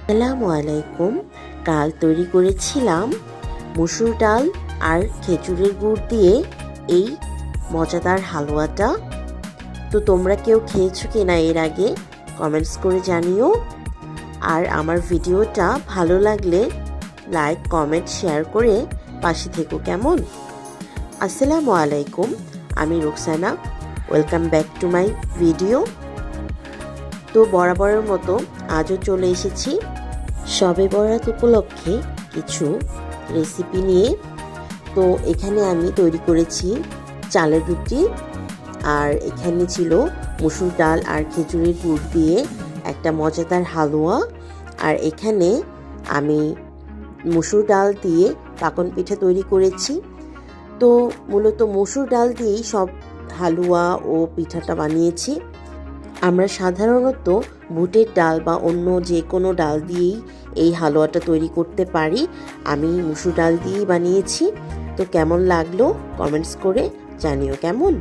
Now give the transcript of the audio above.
আসসালামু আলাইকুম। কাল তৈরি করেছিলাম মসুর ডাল আর খেজুরের গুড় দিয়ে এই মজাদার হালুয়াটা। তো তোমরা কেউ খেয়েছো কিনা এর আগে কমেন্টস করে জানিও। আর আমার ভিডিওটা ভালো লাগলে লাইক, কমেন্ট, শেয়ার করে পাশে থেকো কেমন। আসসালামু আলাইকুম, আমি Rukhsana. Welcome back to my video. তো বরাবরের মতো আজও চলে এসেছি শবে বরাত উপলক্ষে কিছু রেসিপি নিয়ে। তো এখানে আমি তৈরি করেছি চালের রুটি, আর এখানে ছিল মসুর ডাল আর খেজুরের গুড় দিয়ে একটা মজাদার হালুয়া, আর এখানে আমি মসুর ডাল দিয়ে পাকন পিঠা তৈরি করেছি। তো মূলত মসুর ডাল দিয়েই সব হালুয়া ও পিঠাটা বানিয়েছি। আমরা সাধারণত বুটের ডাল বা অন্য যে কোনো ডাল দিয়েই এই হালুয়াটা তৈরি করতে পারি। আমি মসুর ডাল দিয়েই বানিয়েছি। তো কেমন লাগলো কমেন্টস করে জানিও কেমন।